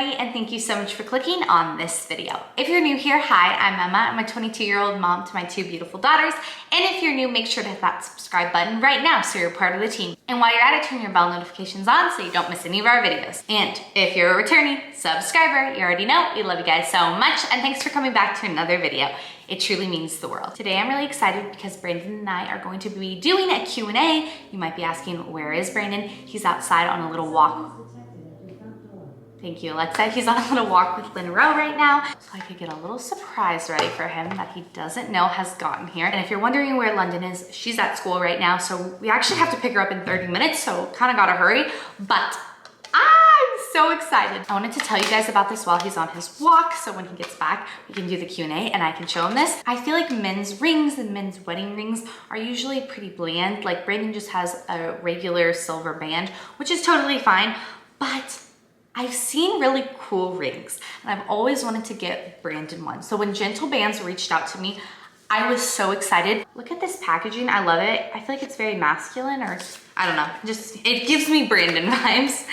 everybody, and thank you so much for clicking on this video. If you're new here, hi, I'm Emma. I'm a 22-year-old mom to my 2 beautiful daughters. And if you're new, make sure to hit that subscribe button right now so you're part of the team. And while you're at it, turn your bell notifications on so you don't miss any of our videos. And if you're a returning subscriber, you already know we love you guys so much, and thanks for coming back to another video. It truly means the world. Today I'm really excited because Brandon and I are going to be doing a Q&A. You might be asking, where is Brandon? He's outside on a little walk. Thank you, Alexa. He's on a little walk with Lynn Rowe right now, so I could get a little surprise ready for him that he doesn't know has gotten here. And if you're wondering where London is, she's at school right now, so we actually have to pick her up in 30 minutes, so kind of gotta hurry, but I'm so excited. I wanted to tell you guys about this while he's on his walk, so when he gets back, we can do the Q&A and I can show him this. I feel like men's rings and men's wedding rings are usually pretty bland. Like Brandon just has a regular silver band, which is totally fine, but I've seen really cool rings and I've always wanted to get Brandon one. So when Gentle Bands reached out to me, I was so excited. Look at this packaging, I love it. I feel like it's very masculine, or I don't know, just, it gives me Brandon vibes.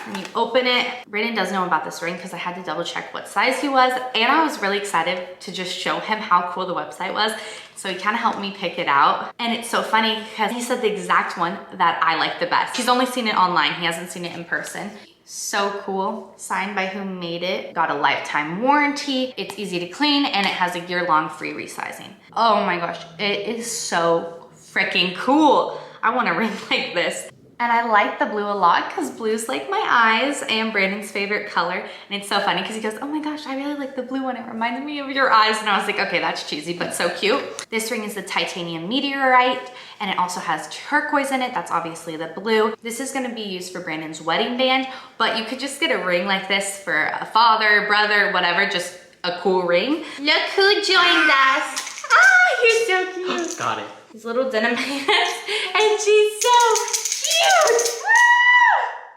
When you open it, Brandon does know about this ring because I had to double check what size he was, and I was really excited to just show him how cool the website was. So he kind of helped me pick it out. And it's so funny because he said the exact one that I like the best. He's only seen it online, he hasn't seen it in person. So cool, signed by who made it, got a lifetime warranty, it's easy to clean, and it has a year-long free resizing. Oh my gosh, it is so freaking cool. I want a ring like this. And I like the blue a lot because blue's like my eyes and Brandon's favorite color. And it's so funny because he goes, oh my gosh, I really like the blue one. It reminded me of your eyes. And I was like, okay, that's cheesy, but so cute. This ring is the titanium meteorite, and it also has turquoise in it. That's obviously the blue. This is gonna be used for Brandon's wedding band, but you could just get a ring like this for a father, brother, whatever, just a cool ring. Look who joined us. Ah, you're so cute. Got it. These little denim pants, and she's so cute!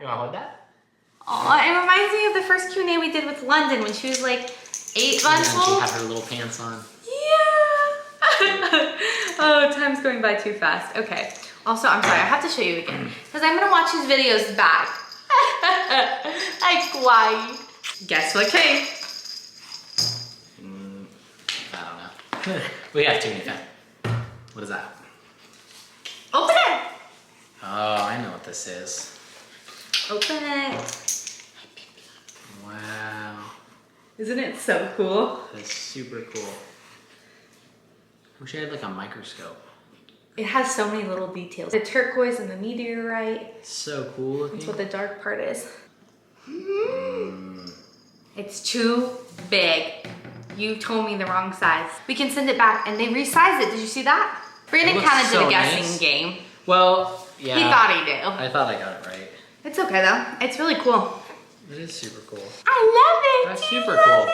You wanna hold that? Aw, it reminds me of the first Q&A we did with London when she was like 8 months old. She had her little pants on. Yeah! Oh, time's going by too fast. Okay. Also, I'm sorry, I have to show you again because I'm gonna watch his videos back. Like, why? Guess what came? I don't know. We have too many facts. What is that? Open it! Oh, I know what this is. Open it. Wow. Isn't it so cool? That's super cool. I wish I had like a microscope. It has so many little details. The turquoise and the meteorite. So cool looking. That's what the dark part is. It's too big. You told me the wrong size. We can send it back and they resized it. Did you see that? Brandon kind of did a guessing game. Well, yeah. He thought he did. I thought I got it right. It's okay though. It's really cool. It is super cool. I love it. That's super cool.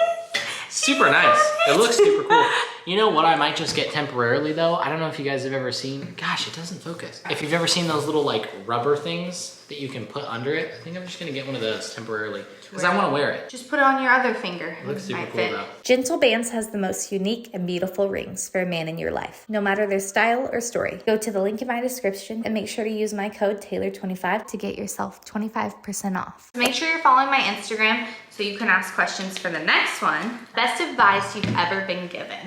Super nice. It looks super cool. You know what I might just get temporarily though? I don't know if you guys have ever seen, gosh, it doesn't focus. If you've ever seen those little like rubber things that you can put under it, I think I'm just gonna get one of those temporarily because I want to wear it. Just put it on your other finger. It looks super cool though. Gentle Bands has the most unique and beautiful rings for a man in your life, no matter their style or story. Go to the link in my description and make sure to use my code Taylor25 to get yourself 25% off. Make sure you're following my Instagram so you can ask questions for the next one. Best advice you've ever been given.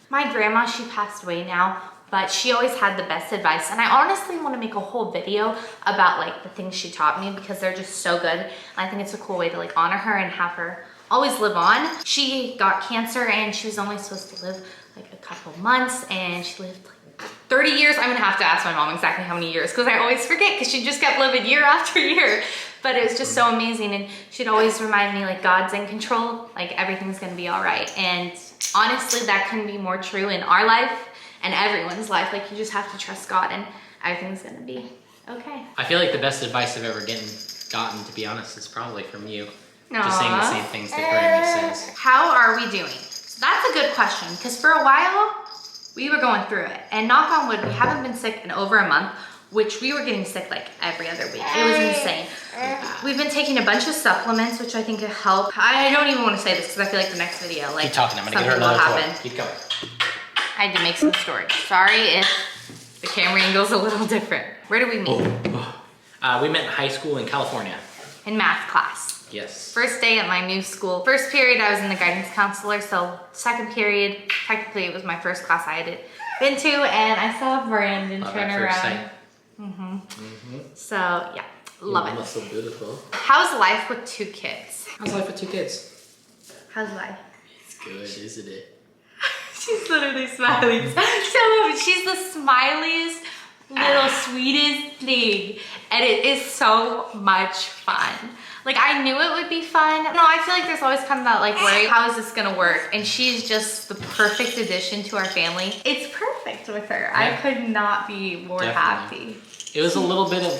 My grandma, she passed away now, but she always had the best advice. And I honestly want to make a whole video about like the things she taught me because they're just so good. And I think it's a cool way to like honor her and have her always live on. She got cancer and she was only supposed to live like a couple months, and she lived like 30 years. I'm gonna have to ask my mom exactly how many years because I always forget because she just kept living year after year. But it was just so amazing, and she'd always remind me like God's in control, like everything's gonna be all right. And honestly, that couldn't be more true in our life and everyone's life. Like you just have to trust God and everything's gonna be okay. I feel like the best advice I've ever gotten, to be honest, is probably from you. Just saying the same things that Granny says. How are we doing? So that's a good question because for a while, we were going through it. And knock on wood, we haven't been sick in over a month, which we were getting sick like every other week. It was insane. We've been taking a bunch of supplements, which I think could help. I don't even want to say this because I feel like the next video, like, keep talking, I'm gonna something get her will another happen. toy. Keep going. I had to make some storage. Sorry if the camera angle's a little different. Where do we meet? We met in high school in California. in math class. Yes. First day at my new school. First period, I was in the guidance counselor. So second period, technically it was my first class I had been to, and I saw Brandon turn around. So yeah, love it. So beautiful. How's life with 2 kids? How's life with 2 kids? How's life? It's good, isn't it? She's literally smiling. So she's the smiliest, little sweetest thing, and it is so much fun. Like, I knew it would be fun. No, I feel like there's always kind of that like worry, how is this gonna work? And she's just the perfect addition to our family. It's perfect with her. Yeah. I could not be more happy. It was a little bit of,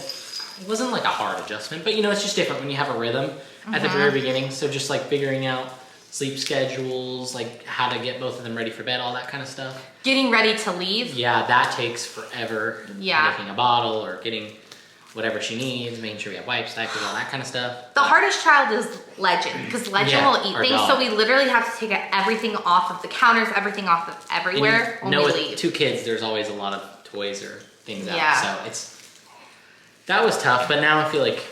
it wasn't like a hard adjustment, but you know, it's just different when you have a rhythm at the very beginning. So just like figuring out sleep schedules, like how to get both of them ready for bed, all that kind of stuff. Getting ready to leave. Yeah, that takes forever. Yeah. Making a bottle or getting whatever she needs, making sure we have wipes, diapers, all that kind of stuff. The hardest child is Legend, because Legend will eat things, dog. so we literally have to take everything off of the counters, everything off of everywhere when we with leave. 2 kids, there's always a lot of toys or things out, so that was tough, but now I feel like,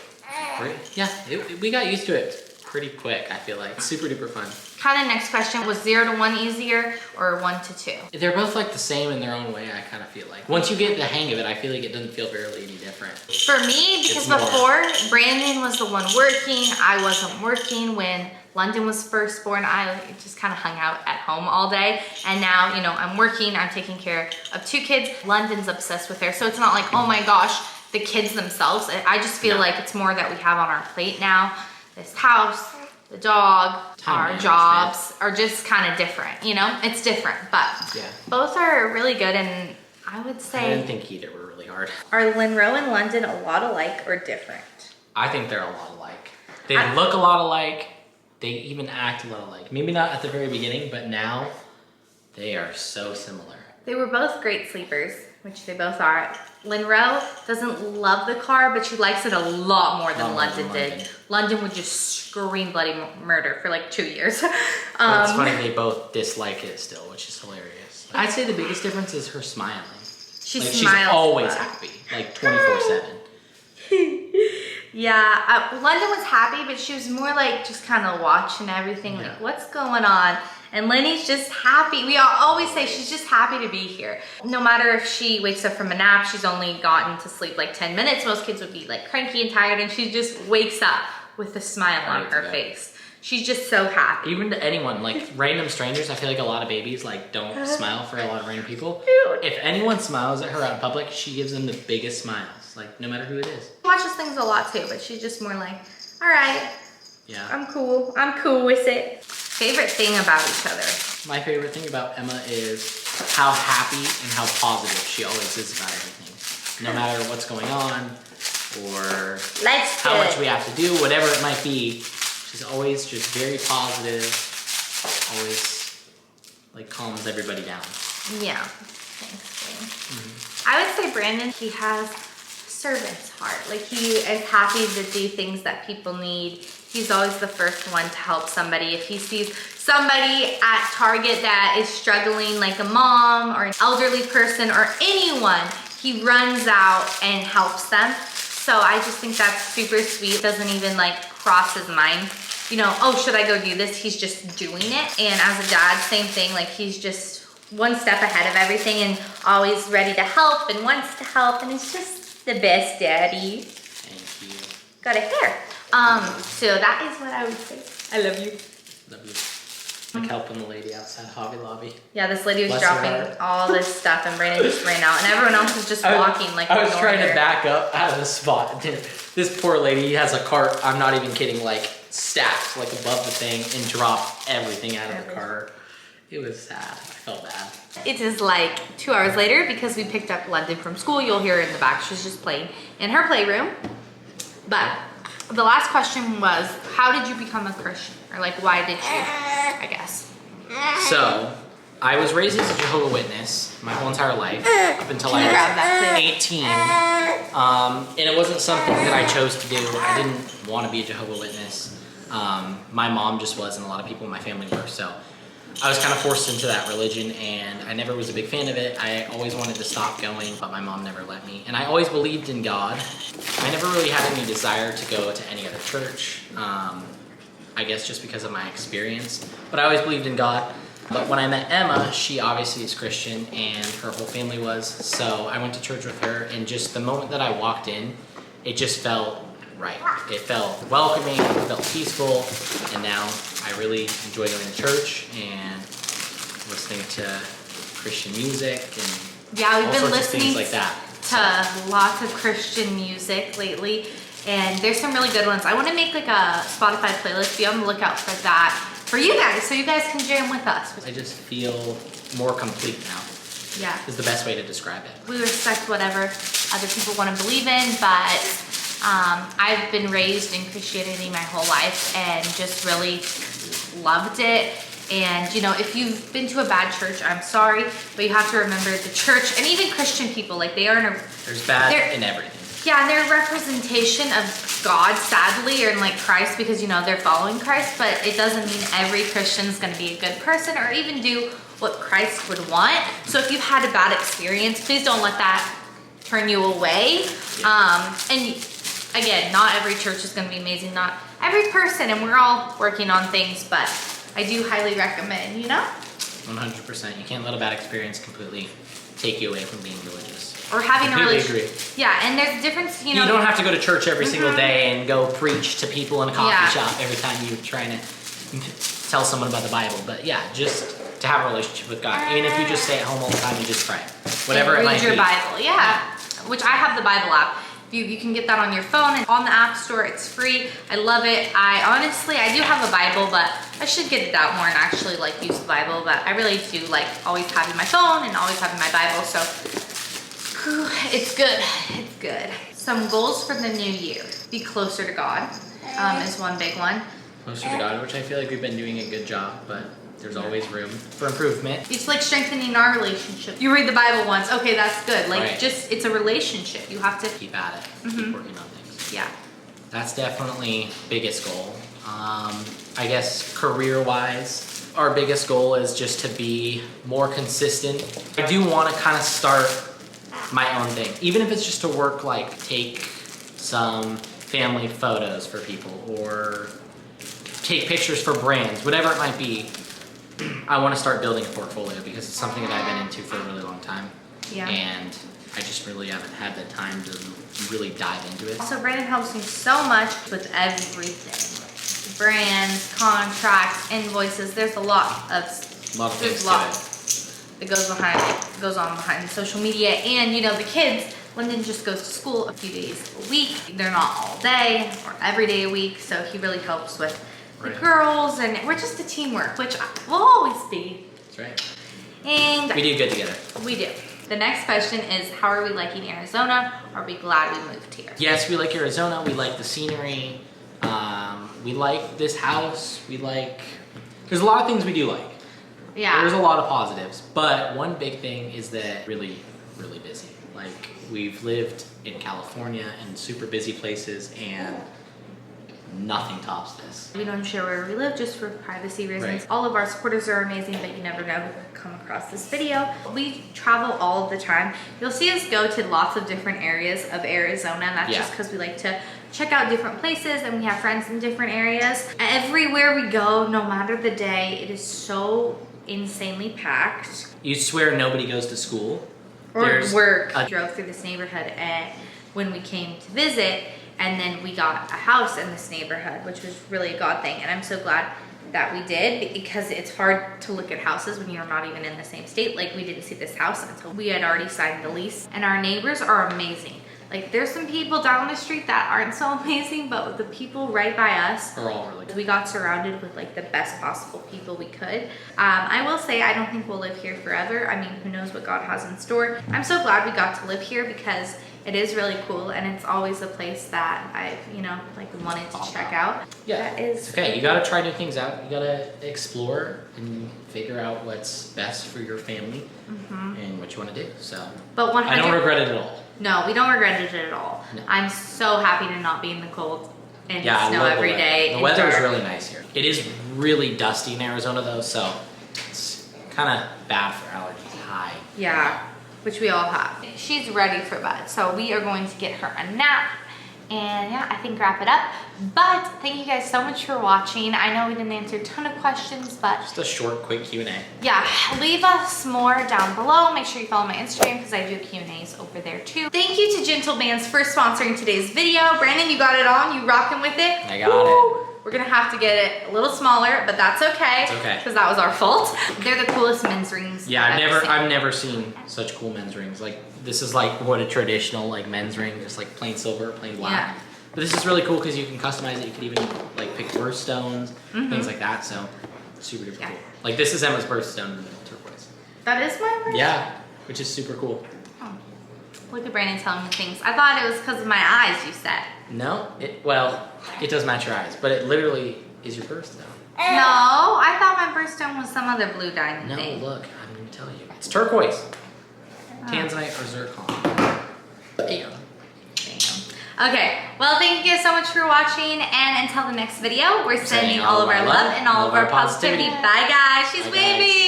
we got used to it pretty quick, I feel like. It's super duper fun. Kind of next question, was 0 to 1 easier or 1 to 2? They're both like the same in their own way, I kind of feel like. Once you get the hang of it, I feel like it doesn't feel really any different. For me, because before, Brandon was the one working, I wasn't working. When London was first born, I just kind of hung out at home all day. And now, you know, I'm working, I'm taking care of 2 kids. London's obsessed with her, so it's not like, oh my gosh, the kids themselves. I just feel like it's more that we have on our plate now. This house, the dog, our jobs are just kind of different, you know? It's different, but both are really good, and I would say... I didn't think either were really hard. Are Linro and London a lot alike or different? I think they're a lot alike. They look a lot alike. They even act a lot alike. Maybe not at the very beginning, but now they are so similar. They were both great sleepers, which they both are. Linro doesn't love the car, but she likes it a lot more than London did. London would just scream bloody murder for like 2 years. It's funny, they both dislike it still, which is hilarious. I'd say the biggest difference is her smiling. She smiles. She's always happy, like 24/7. Yeah, London was happy, but she was more like just kind of watching everything, like what's going on? And Lenny's just happy. We always say she's just happy to be here. No matter if she wakes up from a nap, she's only gotten to sleep like 10 minutes. Most kids would be like cranky and tired, and she just wakes up with a smile on her face. She's just so happy. Even to anyone, like random strangers, I feel like a lot of babies like don't smile for a lot of random people. If anyone smiles at her out in public, she gives them the biggest smiles, like no matter who it is. She watches things a lot too, but she's just more like, all right, yeah, I'm cool with it. Favorite thing about each other? My favorite thing about Emma is how happy and how positive she always is about everything. No matter what's going on or how much we have to do, whatever it might be, she's always just very positive, always like calms everybody down. Yeah, thanks, I would say Brandon, he has servant's heart. Like he is happy to do things that people need. He's always the first one to help somebody. If he sees somebody at Target that is struggling, like a mom or an elderly person or anyone, he runs out and helps them. So I just think that's super sweet. Doesn't even like cross his mind, you know, oh, should I go do this? He's just doing it. And as a dad, same thing. Like he's just one step ahead of everything and always ready to help and wants to help. And it's just the best daddy. Thank you. Got a hair. So that is what I would say. I love you. Love you. Like helping the lady outside Hobby Lobby. Yeah, this lady was dropping all this stuff and Brandon just ran out and everyone else was just walking like I was trying to back up out of the spot. This poor lady has a cart, I'm not even kidding, like stacked like above the thing and dropped everything out of the cart. It was sad. I felt bad. It is like 2 hours later because we picked up London from school. You'll hear her in the back. She's just playing in her playroom. But the last question was, how did you become a Christian? Or like, why did you, I guess? So, I was raised as a Jehovah's Witness my whole entire life, up until I was 18. And it wasn't something that I chose to do. I didn't want to be a Jehovah's Witness. My mom just was, and a lot of people in my family were. So, I was kind of forced into that religion, and I never was a big fan of it. I always wanted to stop going, but my mom never let me. And I always believed in God. I never really had any desire to go to any other church, I guess just because of my experience. But I always believed in God. But when I met Emma, she obviously is Christian, and her whole family was. So I went to church with her, and just the moment that I walked in, it just felt right. It felt welcoming, it felt peaceful, and now I really enjoy going to church and listening to Christian music and Yeah, we've all been sorts of listening things like that. to lots of Christian music lately, and there's some really good ones. I want to make like a Spotify playlist. Be on the lookout for that for you guys, so you guys can jam with us. I just feel more complete now. Yeah. Is the best way to describe it. We respect whatever other people want to believe in, but I've been raised in Christianity my whole life and just really loved it. And you know, if you've been to a bad church, I'm sorry, but you have to remember the church and even Christian people, like they are in a... There's bad in everything. Yeah, and they're a representation of God, sadly, or in like Christ, because you know, they're following Christ, but it doesn't mean every Christian's gonna be a good person or even do what Christ would want. So if you've had a bad experience, please don't let that turn you away. And again, not every church is gonna be amazing, not every person, and we're all working on things, but I do highly recommend, you know? 100%. You can't let a bad experience completely take you away from being religious. Or having a Completely relationship. agree. Yeah, and there's a difference, you know. You don't have to go to church every single day and go preach to people in a coffee Yeah. shop every time you're trying to tell someone about the Bible. But yeah, just to have a relationship with God. Even if you just stay at home all the time and just pray. Whatever it might be. Read your Bible, yeah. Which I have the Bible app. You can get that on your phone and on the App Store. It's free. I love it. I do have a Bible, but I should get it out more and actually like use the Bible. But I really do like always having my phone and always having my Bible. So it's good. It's good. Some goals for the new year. Be closer to God is one big one. Closer to God, which I feel like we've been doing a good job, but there's always room for improvement. It's like strengthening our relationship. You read the Bible once, okay, that's good. Like Right. just, it's a relationship. You have to Keep at it. Keep working on things. yeah. That's definitely biggest goal. I guess career-wise, our biggest goal is just to be more consistent. I do want to kind of start my own thing, even if it's just to work, like take some family photos for people or take pictures for brands, whatever it might be. I want to start building a portfolio because it's something that I've been into for a really long time. Yeah. And I just really haven't had the time to really dive into it. Also, Brandon helps me so much with everything. Brands, contracts, invoices. There's a lot of things to that goes on behind social media. And you know, the kids, Lyndon just goes to school a few days a week. They're not all day or every day a week, so he really helps with the girls, and we're just a teamwork, which will always be. That's right. And We do good together. we do. The next question is, how are we liking Arizona? Are we glad we moved here? Yes, we like Arizona. We like the scenery. We like this house. There's a lot of things we do like. Yeah. There's a lot of positives, but one big thing is that really, really busy. Like, we've lived in California in super busy places, and nothing tops this. We don't share where we live just for privacy reasons. Right. All of our supporters are amazing, but you never know who could come across this video. We travel all of the time. You'll see us go to lots of different areas of Arizona, and that's just because we like to check out different places and we have friends in different areas. Everywhere we go, no matter the day, it is so insanely packed. You swear nobody goes to school? Or There's work. I drove through this neighborhood when we came to visit, and then we got a house in this neighborhood, which was really a God thing. And I'm so glad that we did, because it's hard to look at houses when you're not even in the same state. Like, we didn't see this house until we had already signed the lease. And our neighbors are amazing. Like, there's some people down the street that aren't so amazing, but the people right by us are all really good. We got surrounded with like the best possible people we could. I will say, I don't think we'll live here forever. I mean, who knows what God has in store. I'm so glad we got to live here, because it is really cool, and it's always a place that I've, you know, like wanted to check out. Yeah, that is it's okay. You gotta try new things out. You gotta explore and figure out what's best for your family and what you want to do. So, But 100. I don't regret it at all. No, we don't regret it at all. No. I'm so happy to not be in the cold and Yeah, snow I love every the day. weather. The and weather is dark. really nice here. It is really dusty in Arizona though, so kind of bad for allergies. High. Yeah, which we all have. She's ready for bed, so we are going to get her a nap. And yeah, I think wrap it up. But thank you guys so much for watching. I know we didn't answer a ton of questions, but just a short, quick Q&A. Yeah, leave us more down below. Make sure you follow my Instagram because I do Q&As over there too. Thank you to Gentle Bands for sponsoring today's video. Brandon, you got it on? You rocking with it? I got it. We're gonna have to get it a little smaller, but that's okay. It's okay. Because that was our fault. They're the coolest men's rings. Yeah, I've never seen such cool men's rings. Like, this is like what a traditional like men's ring, just like plain silver, plain black. Yeah. But this is really cool because you can customize it. You could even like pick birthstones, things like that. So super duper cool. Like, this is Emma's birthstone in the turquoise. That is my birthstone? Yeah, which is super cool. Oh. Look at Brandon telling me things. I thought it was because of my eyes, you said. No, it does match your eyes, but it literally is your birthstone. No, I thought my birthstone was some other blue diamond No, thing. look, I'm gonna tell you. It's turquoise. Tanzanite or zircon. Bam. Okay, well, thank you guys so much for watching, and until the next video, we're sending all of our love and all of our positivity. Bye, guys. She's waving.